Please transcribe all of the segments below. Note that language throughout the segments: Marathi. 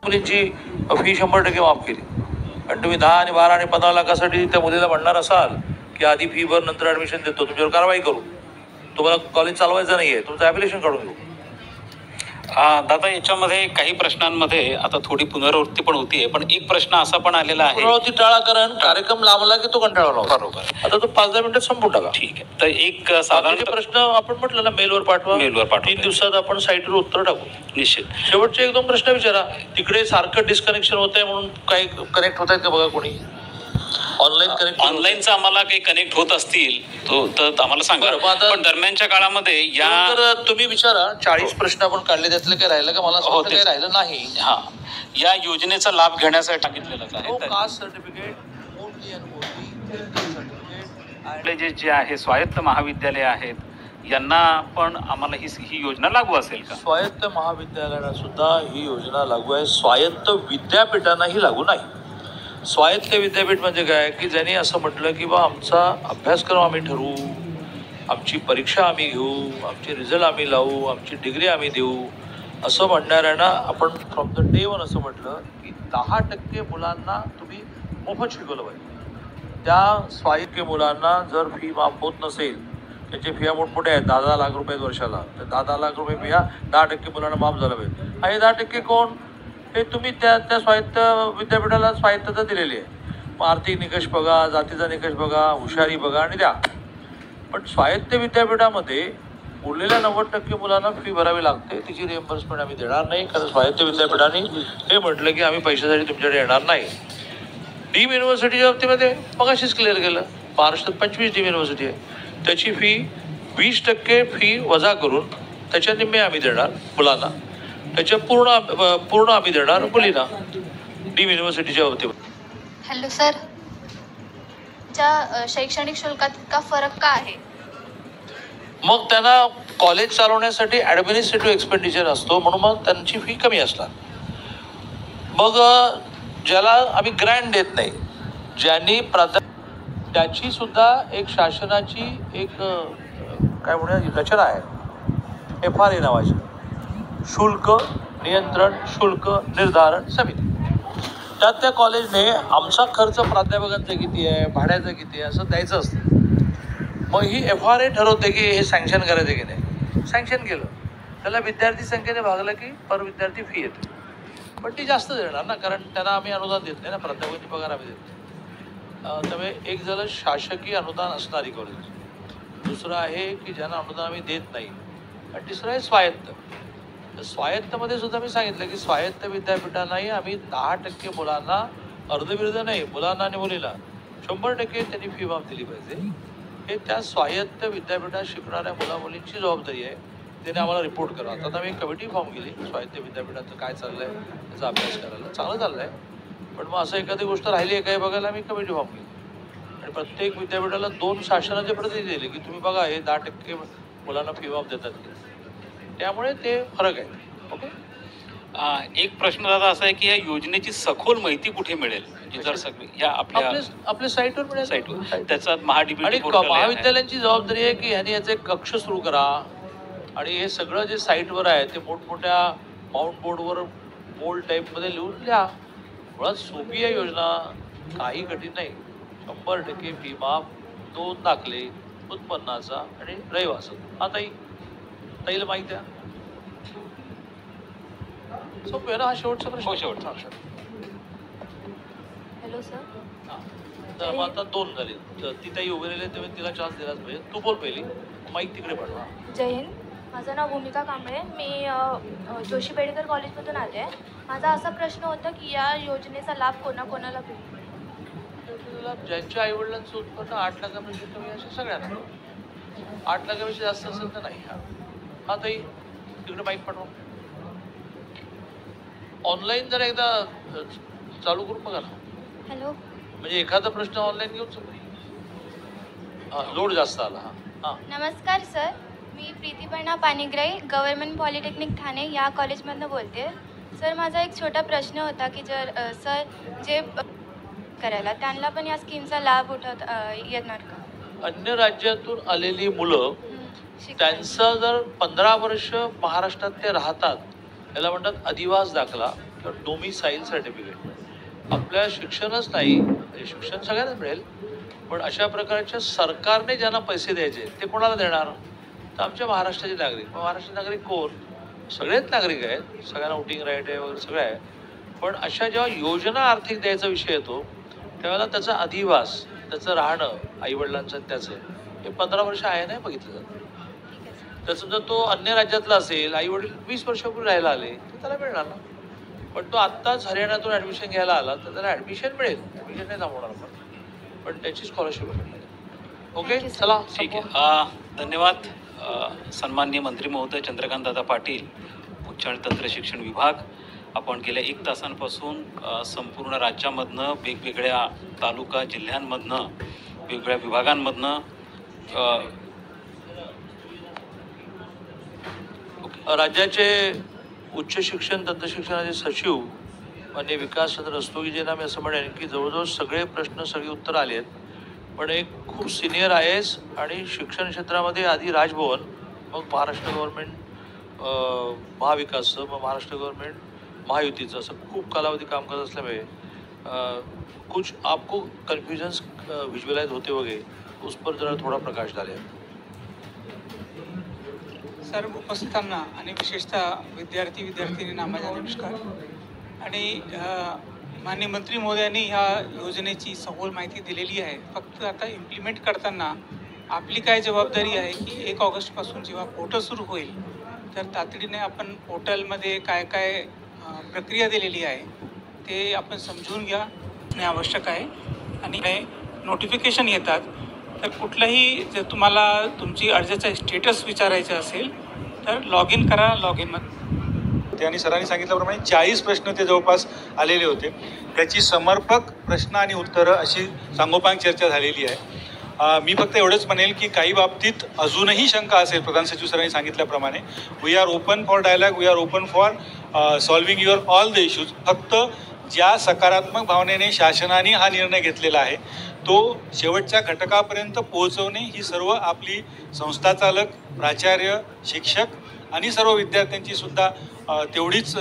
मुलींची फी 100% माफ केली. आणि तुम्ही 10 आणि 12 आणि 15 लाखासाठी त्या मुलीला म्हणणार असाल की आधी फी भर नंतर ॲडमिशन देतो, तुमच्यावर कारवाई करू, तुम्हाला कॉलेज चालवायचं नाही आहे, तुमचं ॲप्लिकेशन काढून घेऊ. दादा याच्यामध्ये काही प्रश्नांमध्ये आता थोडी पुनरावृत्ती पण होतीये, पण एक प्रश्न असा पण आलेला आहे. पुनरावृत्ती टाळा, कारण कार्यक्रम लांबला की तो कंटाळा. बरोबर. आता तो 5-10 मिनिटात संपून टाका. ठीक आहे. तर एक साधारण प्रश्न आपण म्हटलं ना, मेलवर पाठवा. 3 दिवसात आपण साईटवर उत्तर टाकू. निश्चित. शेवटचे 1-2 प्रश्न विचारा. तिकडे सारखं डिस्कनेक्शन होत आहे म्हणून काही कनेक्ट होत आहेत का बघा कोणी. ऑनलाईनचा आम्हाला काही कनेक्ट होत असतील तर आम्हाला सांगा. पण दरम्यानच्या काळामध्ये या तुम्ही विचारा. 40 प्रश्न आपण काढले, त्यातलं काही राहिलं का? मला काही राहिलं नाही. हा, या योजनेचा लाभ घेण्यासाठी सांगितलेलंच आहे. Caste certificate only and only. जे आहे स्वायत्त महाविद्यालय आहेत यांना पण आम्हाला ही योजना लागू असेल का? स्वायत्त महाविद्यालयांना सुद्धा ही योजना लागू आहे. स्वायत्त विद्यापीठांनाही लागू नाही. स्वायत्त विद्यापीठ म्हणजे काय की ज्यांनी असं म्हटलं की बा आमचा अभ्यासक्रम आम्ही ठरवू, आमची परीक्षा आम्ही घेऊ, आमचे रिझल्ट आम्ही लावू, आमची डिग्री आम्ही देऊ, असं म्हणणाऱ्यांना आपण फ्रॉम द डे वन असं म्हटलं की 10% मुलांना तुम्ही मोफत शिकवलं पाहिजे. त्या स्वायत्त मुलांना जर फी माफ होत नसेल, त्याचे फिया मोठमोठे आहेत, 10 लाख रुपये वर्षाला, तर 10 लाख रुपये फिया 10% मुलांना माफ झालं पाहिजे. आणि 10% कोण? हे तुम्ही त्या स्वायत्त विद्यापीठाला स्वायत्तता दिलेली आहे. मग आर्थिक निकष बघा, जातीचा निकष बघा, हुशारी बघा आणि द्या. पण स्वायत्त विद्यापीठामध्ये उरलेल्या 90% मुलांना फी भरावी लागते. तिची रिएम्बर्समेंट आम्ही देणार नाही, कारण स्वायत्त विद्यापीठाने हे म्हटलं की आम्ही पैशासाठी तुमच्याकडे येणार नाही. डीम युनिव्हर्सिटीच्या बाबतीमध्ये मगाशीच क्लिअर केलं, महाराष्ट्रात 25 डीम युनिव्हर्सिटी आहे, त्याची फी 20% फी वजा करून त्याच्या निम्मे आम्ही देणार मुलांना, त्याच्या पूर्ण आम्ही देणार मुलींना डीम युनिव्हर्सिटीच्या बाबतीत. हॅलो सर, ज्या शैक्षणिक शुल्कात इतका फरक का आहे? मग त्यांना कॉलेज चालवण्यासाठी ॲडमिनिस्ट्रेटिव्ह एक्सपेंडिचर असतो, म्हणून मग त्यांची फी कमी असणार. मग ज्याला आम्ही ग्रँट देत नाही, ज्यांनी त्याची सुद्धा एक शासनाची एक काय म्हणूया रचना आहे, FRA नावाची, शुल्क नियंत्रण शुल्क निर्धारण समिती. त्यात त्या कॉलेजने आमचा खर्च प्राध्यापकांचा किती आहे, भाड्याचं किती आहे, असं द्यायचं असतं. मग ही FRA ठरवते की हे सँक्शन करायचं की नाही. सँक्शन केलं, त्याला विद्यार्थी संख्येने भागलं की पर विद्यार्थी फी येते. पण ती जास्त देणार ना, कारण त्यांना आम्ही अनुदान देत नाही ना, प्राध्यापकांची पगार आम्ही देत नाही. त्यामुळे एक झालं शासकीय अनुदान असणारी कॉलेज, दुसरं आहे की ज्यांना अनुदान आम्ही देत नाही, आणि तिसरं आहे स्वायत्त. तर स्वायत्तमध्ये सुद्धा मी सांगितलं की स्वायत्त विद्यापीठांनाही आम्ही 10% मुलांना, अर्धविरुद्ध नाही, मुलांना आणि मुलीला 100% त्यांनी फी माफ दिली पाहिजे. हे त्या स्वायत्त विद्यापीठात शिकणाऱ्या मुलामुलींची जबाबदारी आहे. त्याने आम्हाला रिपोर्ट करा. आता मी कमिटी फॉर्म केली स्वायत्त विद्यापीठाचं काय चाललं आहे त्याचा अभ्यास करायला. चांगलं चाललं आहे, पण मग असं एखादी गोष्ट राहिली आहे काय बघायला मी कमिटी फॉर्म केली. आणि प्रत्येक विद्यापीठाला 2 शासनाचे प्रतिनिधी दिले की तुम्ही बघा हे 10% मुलांना फी माफ देतात की. त्यामुळे ते फरक आहे. ओके. एक प्रश्न दादा असा आहे की या योजनेची सखोल माहिती कुठे मिळेल? म्हणजे जर सगळी या आपल्या साईटवर मिळेल. साईटवर त्याच्यात महाडीबीटी महाविद्यालयांची जबाबदारी आहे की ह्यांनी याचे कक्ष सुरू करा, आणि हे सगळं जे साईटवर आहे ते मोठमोठ्या माउंट बोर्डवर बोल्ड टाईपमध्ये लिहून लिहा. मुळात सोपी आहे योजना, काही कठीण नाही. 100% फी माफ, 2 दाखले उत्पन्नाचा आणि रहिवासाचा. हा ताईला माहिती आहे. सोपी आहे ना. हा शेवटचा प्रश्न. शेवटचा. Hello sir. तर मग आता 2 झाले. तर ती ताई उभे राहिले तेव्हा तिला चान्स दिलाच पाहिजे. तू बोल पहिली, माईक तिकडे पाठवा. जय हिंद. माझं नाव भूमिका कांबळे, मी जोशी पेडकर कॉलेजमधून आले आहे. माझा असा प्रश्न होता की या योजनेचा लाभ कोणाकोणाला भेटेल? ज्यांच्या आईवडिलांचं उत्पन्न 8 लाखापेक्षा कमी असेल सगळ्यांना. 8 लाखापेक्षा जास्त असेल तर नाही. हा ताई तिकडे माईक पाठवा. ऑनलाईन जर एकदा चालू करून बघा ना. हॅलो. म्हणजे एखादा प्रश्न ऑनलाईन घेऊन समजा. लोड जास्त आला. हां. नमस्कार सर, मी प्रीतीपर्णा पाणीग्राही गव्हर्नमेंट पॉलिटेक्निक ठाणे या कॉलेजमधनं बोलते. सर, माझा एक छोटा प्रश्न होता की जर सर जे करायला त्यांना पण या स्कीमचा लाभ येणार का? अन्य राज्यातून आलेली मुलं त्यांचं जर 15 वर्ष महाराष्ट्रात ते राहतात, याला म्हणतात अधिवास दाखला किंवा डोमिसाईल सर्टिफिकेट. आपल्या शिक्षणच नाही, म्हणजे शिक्षण सगळ्यांना मिळेल, पण अशा प्रकारच्या सरकारने ज्यांना पैसे द्यायचे ते कोणाला देणार? तर आमच्या महाराष्ट्राचे नागरिक. मग महाराष्ट्राचे नागरिक कोण? सगळेच नागरिक आहेत, सगळ्यांना वोटिंग राईट आहे वगैरे सगळं आहे. पण अशा जेव्हा योजना आर्थिक द्यायचा विषय येतो त्यावेळेला त्याचा अधिवास, त्याचं राहणं, आईवडिलांचं त्याचं, हे 15 वर्ष आहे नाही बघितलं जातं. तर समजा तो अन्य राज्यातला असेल, आईवडील 20 वर्षापूर्वी राहायला आले तर त्याला मिळणार ना. पण तो आत्ताच हरियाणातून ॲडमिशन घ्यायला आला तर त्याला ॲडमिशन मिळेल, ॲडमिशन नाही थांबवणार पण त्याची स्कॉलरशिप मिळेल. ओके, चला ठीक आहे. धन्यवाद. सन्माननीय मंत्री महोदय चंद्रकांतदादा पाटील, उच्च आणि तंत्र शिक्षण विभाग. आपण गेल्या 1 तासांपासून संपूर्ण राज्यामधनं, वेगवेगळ्या तालुका जिल्ह्यांमधनं, वेगवेगळ्या विभागांमधनं राज्याचे उच्च शिक्षण तंत्रशिक्षणाचे सचिव माननीय विकासचंद्र रस्तोगी यांना मी असं म्हणेन की जवळजवळ सगळे प्रश्न, सगळी उत्तरं आली आहेत. पण एक खूप सिनियर IAS आणि शिक्षण क्षेत्रामध्ये आधी राजभवन, मग महाराष्ट्र गव्हर्नमेंट महाविकासचं, मग महाराष्ट्र गव्हर्नमेंट महायुतीचं, असं खूप कालावधी काम करत असल्यामुळे कुछ आपको कन्फ्युजन्स विज्युअलाइज होते वगैरे उस पर जरा थोडा प्रकाश डाले. सर्व उपस्थितांना आणि विशेषतः विद्यार्थींना माझा नमस्कार. आणि माननीय मंत्री महोदयांनी ह्या योजनेची सखोल माहिती दिलेली आहे. फक्त आता इम्प्लिमेंट करताना आपली काय जबाबदारी आहे की 1 ऑगस्टपासून जेव्हा पोर्टल सुरू होईल तर तातडीने आपण पोर्टलमध्ये काय काय प्रक्रिया दिलेली आहे ते आपण समजून घ्या आवश्यक आहे. आणि नोटिफिकेशन येतात तर कुठलंही जर तुम्हाला तुमची अर्जाचा स्टेटस विचारायचं असेल तर लॉग इन करा. लॉग इनमध्ये आणि सरांनी सांगितल्याप्रमाणे 40 प्रश्न ते जवळपास आलेले होते. त्याची समर्पक प्रश्न आणि उत्तरं अशी सांगोपांग चर्चा झालेली आहे. मी फक्त एवढंच म्हणेल की काही बाबतीत अजूनही शंका असेल, प्रधान सचिव सरांनी सांगितल्याप्रमाणे we are open for dialogue, we are open for solving your all the issues. फक्त ज्या सकारात्मक भावनेने शासनाने हा निर्णय घेतलेला आहे तो शेवटच्या घटकापर्यंत पोहोचवणे ही सर्व आपली संस्था चालक, प्राचार्य, शिक्षक आणि सर्व विद्यार्थ्यांची सुद्धा तेवढीच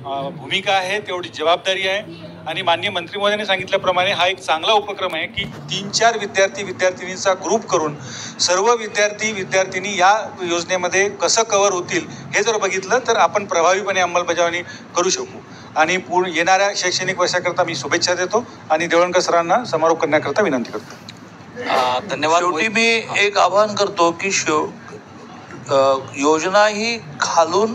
भूमिका आहे, तेवढी जबाबदारी आहे. आणि माननीय मंत्री महोदयांनी सांगितल्याप्रमाणे हा एक चांगला उपक्रम आहे की 3-4 विद्यार्थींचा ग्रुप करून सर्व विद्यार्थिनी या योजनेमध्ये कसं कव्हर होतील हे जर बघितलं तर आपण प्रभावीपणे अंमलबजावणी करू शकू. आणि येणाऱ्या शैक्षणिक वर्षाकरता मी शुभेच्छा देतो आणि देवळणकर सरांना समारोप करण्याकरता विनंती करतो. धन्यवाद. शेवटी मी एक आवाहन करतो की योजना ही खालून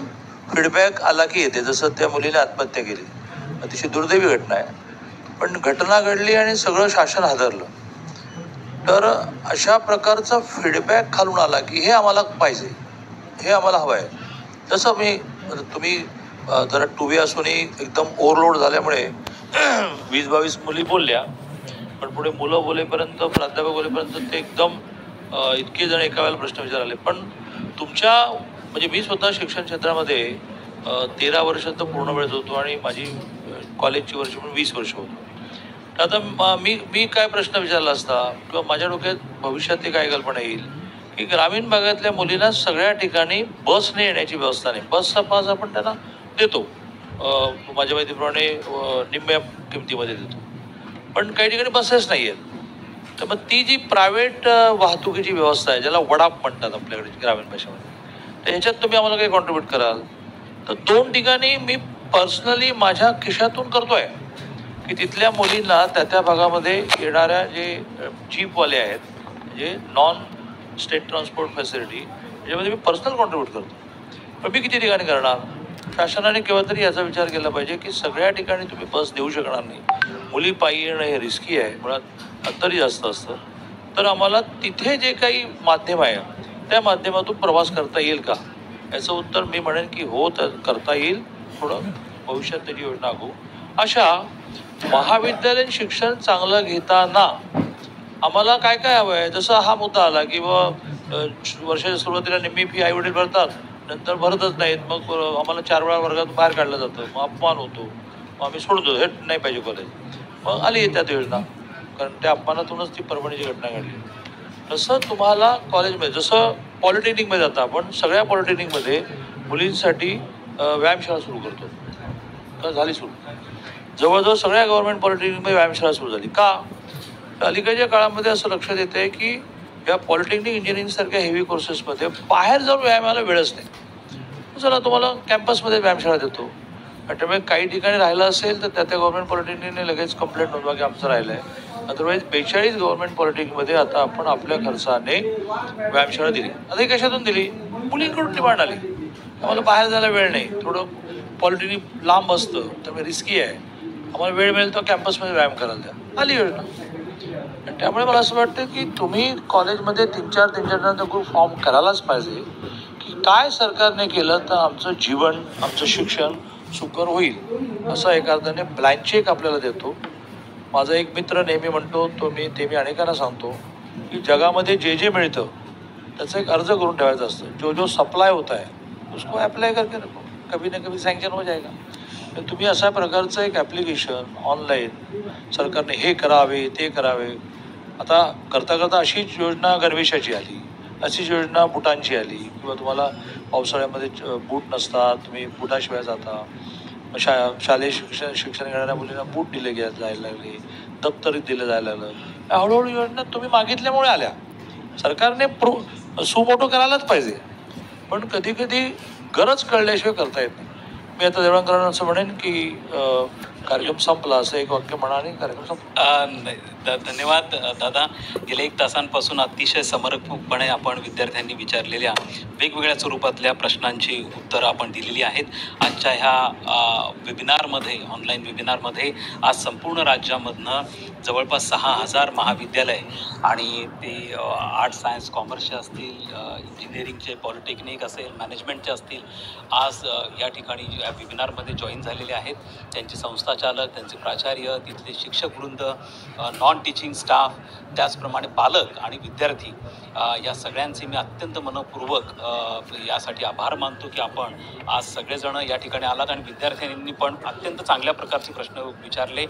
फीडबॅक आला की येते. जसं त्या मुलीने आत्महत्या केली, अतिशय दुर्दैवी घटना आहे, पण घटना घडली आणि सगळं शासन हादरलं. तर अशा प्रकारचा फीडबॅक खालून आला की हे आम्हाला पाहिजे, हे आम्हाला हवं आहे. तसं तुम्ही जरा टुबी असूनही एकदम ओव्हरलोड झाल्यामुळे 20-22 मुली बोलल्या, पण पुढे मुलं बोलेपर्यंत, प्राध्यापक बोलेपर्यंत ते एकदम इतके जण एका वेळेला प्रश्न विचारले. पण तुमच्या म्हणजे मी स्वतः शिक्षण क्षेत्रामध्ये 13 वर्ष तर पूर्ण वेळ होतो आणि माझी कॉलेजची वर्ष पण 20 वर्ष होतो. तर आता मी काय प्रश्न विचारला असता किंवा माझ्या डोक्यात भविष्यातली काय कल्पना येईल की ग्रामीण भागातल्या मुलींना सगळ्या ठिकाणी बसने येण्याची व्यवस्था नाही. बसचा पास आपण त्यांना देतो, माझ्या माहितीप्रमाणे निम्म्या किमतीमध्ये देतो, पण काही ठिकाणी बसेस नाही आहेत. तर मग ती जी प्रायव्हेट वाहतुकीची व्यवस्था आहे, ज्याला वडाप म्हणतात आपल्याकडे ग्रामीण भाषेमध्ये, तर ह्याच्यात तुम्ही आम्हाला काही कॉन्ट्रीब्यूट कराल? तर 2 ठिकाणी मी पर्सनली माझ्या खिशातून करतो आहे की तिथल्या मुलींना त्या भागामध्ये येणाऱ्या जे जीपवाले आहेत, म्हणजे नॉन स्टेट ट्रान्सपोर्ट फॅसिलिटी, याच्यामध्ये मी पर्सनल कॉन्ट्रीब्यूट करतो. पण मी किती ठिकाणी करणार? शासनाने केव्हा तरी याचा विचार केला पाहिजे की सगळ्या ठिकाणी तुम्ही बस देऊ शकणार नाही. मुली पायी येणं हे रिस्की आहे, मुळात अंतरही जास्त असतं. तर आम्हाला तिथे जे काही माध्यम आहे त्या माध्यमातून प्रवास करता येईल का, याचं उत्तर मी म्हणेन की हो, तर करता येईल. थोडं भविष्यात त्याची योजना आखू. अशा महाविद्यालयीन शिक्षण चांगलं घेताना आम्हाला काय काय हवं आहे? जसं हा मुद्दा आला की वर्षाच्या सुरुवातीला निम्मी फी आईवडील भरतात, नंतर भरतच नाहीत, मग आम्हाला 4 वेळा वर्गातून बाहेर काढलं जातं, मग अपमान होतो, मग आम्ही सोडून देतो, हे नाही पाहिजे कॉलेज. मग आली त्यात योजना, कारण त्या अपमानातूनच ती परभणीची घटना घडली. तसं तुम्हाला कॉलेजमध्ये, जसं पॉलिटेक्निकमध्ये जाता आपण, सगळ्या पॉलिटेक्निकमध्ये मुलींसाठी व्यायामशाळा सुरू करतो. तर झाली सुरू. जवळजवळ सगळ्या गव्हर्नमेंट पॉलिटेक्निकमध्ये व्यायामशाळा सुरू झाली. का? अलीकडच्या काळामध्ये असं लक्षात येतं आहे की या पॉलिटेक्निक इंजिनिअरिंगसारख्या हेवी कोर्सेसमध्ये बाहेर जाऊन व्यायामाला वेळच नाही. चला तुम्हाला कॅम्पसमध्ये व्यायामशाळा देतो. त्यामुळे काही ठिकाणी राहिलं असेल तर त्या गव्हर्नमेंट पॉलिटेक्निकने लगेच कंप्लेंट नोंदवा की आमचं राहिलं आहे. अदरवाईज 42 गव्हर्नमेंट पॉलिटेक्निकमध्ये आता आपण आपल्या खर्चाने व्यायामशाळा दिली. आता ही कशातून दिली? मुलींकडून डिमांड आली. आम्हाला बाहेर जायला वेळ नाही, थोडं पॉलिटेक्निक लांब असतं त्यामुळे रिस्की आहे, आम्हाला वेळ मिळेल तर कॅम्पसमध्ये व्यायाम करायला द्या. आली योजना. आणि त्यामुळे मला असं वाटतं की तुम्ही कॉलेजमध्ये 3-4 ग्रुप फॉर्म करायलाच पाहिजे की काय सरकारने केलं तर आमचं जीवन, आमचं शिक्षण सुकर होईल. असं एका अर्थाने ब्लँक चेक आपल्याला देतो. माझा एक मित्र नेहमी म्हणतो, मी अनेकांना सांगतो की जगामध्ये जे जे मिळतं त्याचा एक अर्ज करून ठेवायचा असतं. जो सप्लाय होता है उसको अप्लाई करके रखो, कभी ना कभी सँक्शन हो जाएगा. तर तुम्ही अशा प्रकारचं एक ॲप्लिकेशन ऑनलाईन सरकारने हे करावे ते करावे. आता करता करता अशीच योजना गणवेशाची आली, अशीच योजना बुटांची आली, किंवा तुम्हाला पावसाळ्यामध्ये बूट नसतात, तुम्ही बुटाशिवाय जाता. शालेय शिक्षण घेणाऱ्या मुलींना बूट दिले जायला लागले, दप्तर दिलं जायला लागलं. हळूहळू योजना तुम्ही मागितल्यामुळे आल्या. सरकारने सुमोटो करायलाच पाहिजे, पण कधी कधी गरज कळल्याशिवाय करता येत नाही. मी आता देवळकरांना असं म्हणेन की कार्यक्रम संपला असं एक वाक्य म्हणा आणि कार्यक्रम संपला. धन्यवाद दादा. गेल्या 1 तासांपासून अतिशय समर्पकपणे आपण विद्यार्थ्यांनी विचारलेल्या वेगवेगळ्या स्वरूपातल्या प्रश्नांची उत्तरं आपण दिलेली आहेत. आजच्या ह्या वेबिनारमध्ये, ऑनलाईन वेबिनारमध्ये आज संपूर्ण राज्यामधनं जवळपास 6,000 महाविद्यालय आणि ते आर्ट्स, सायन्स, कॉमर्सचे असतील, इंजिनिअरिंगचे, पॉलिटेक्निक असेल, मॅनेजमेंटचे असतील, आज या ठिकाणी या वेबिनारमध्ये जॉईन झालेले आहेत. त्यांचे संस्थाचालक, त्यांचे प्राचार्य, तिथले शिक्षकवृंद, नॉन टीचिंग स्टाफ, त्याचप्रमाणे पालक आणि विद्यार्थी, या सगळ्यांचे मी अत्यंत मनपूर्वक यासाठी आभार मानतो की आपण आज सगळेजण या ठिकाणी आलात आणि विद्यार्थ्यांनी पण अत्यंत चांगल्या प्रकारचे प्रश्न विचारले.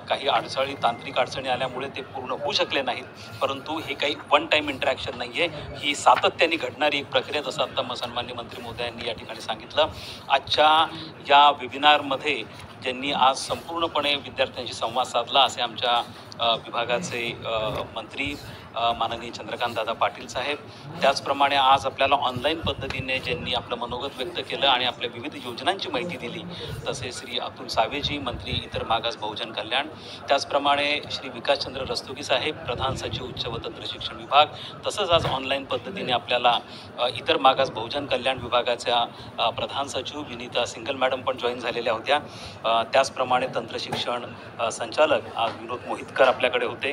काही अडचणी, तांत्रिक अडचणी आल्यामुळे ते पूर्ण होऊ शकले नाहीत, परंतु हे काही वन टाईम इंटरॅक्शन नाही आहे, ही सातत्याने घडणारी एक प्रक्रिया, जसं आता सन्माननीय मंत्री महोदयांनी या ठिकाणी सांगितलं. आजच्या या वेबिनारमध्ये ज्यांनी आज संपूर्णपणे विद्यार्थ्यांशी संवाद साधला असे आमच्या विभागाचे मंत्री माननीय चंद्रकांतदादा पाटील साहेब, त्याचप्रमाणे आज आपल्याला ऑनलाईन पद्धतीने ज्यांनी आपलं मनोगत व्यक्त केलं आणि आपल्या विविध योजनांची माहिती दिली, तसे श्री अतुल सावेजी, मंत्री इतर मागास बहुजन कल्याण, त्याचप्रमाणे श्री विकासचंद्र रस्तोगी साहेब, प्रधान सचिव उच्च व तंत्र शिक्षण विभाग, तसंच आज ऑनलाईन पद्धतीने आपल्याला इतर मागास बहुजन कल्याण विभागाच्या प्रधान सचिव विनीता सिंगल मॅडम पण जॉईन झालेल्या होत्या. त्याचप्रमाणे तंत्र शिक्षण संचालक आज विनोद मोहितकर आपल्याकडे होते.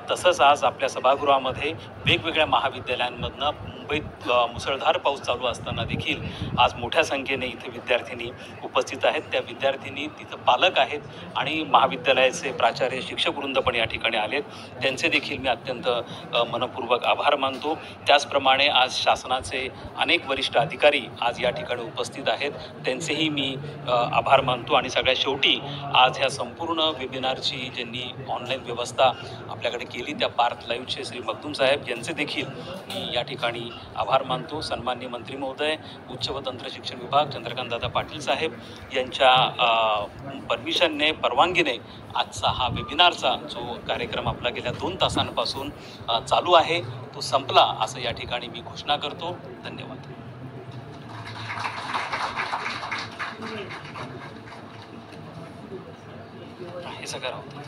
तसंच आज आपल्या सभागृहामध्ये वेगवेगळ्या महाविद्यालयांमधनं मुंबईत मुसळधार पाऊस चालू असताना देखील आज मोठ्या संख्येने इथे विद्यार्थिनी उपस्थित आहेत. त्या विद्यार्थिनी तिथं पालक आहेत आणि महाविद्यालयाचे प्राचार्य, शिक्षकवृंद पण या ठिकाणी आलेत. त्यांचे देखील मी अत्यंत मनपूर्वक आभार मानतो. त्याचप्रमाणे आज शासनाचे अनेक वरिष्ठ अधिकारी आज या ठिकाणी उपस्थित आहेत, त्यांचेही मी आभार मानतो. आणि सगळ्यात शेवटी आज ह्या संपूर्ण वेबिनारची ज्यांनी ऑनलाईन व्यवस्था आपल्याकडे केली त्या पार्थ लाईव्हचे श्री मखदूम साहेब यांचे देखील मी या ठिकाणी आभार मानतो. सन्माननीय मंत्री महोदय, उच्च व तंत्र शिक्षण विभाग, चंद्रकांतदादा पाटील साहेब यांच्या परमिशनने, परवानगीने आजचा हा वेबिनारचा जो कार्यक्रम आपला गेल्या 2 तासांपासून चालू आहे तो संपला असं या ठिकाणी मी घोषणा करतो. धन्यवाद. हे सगळं होतं.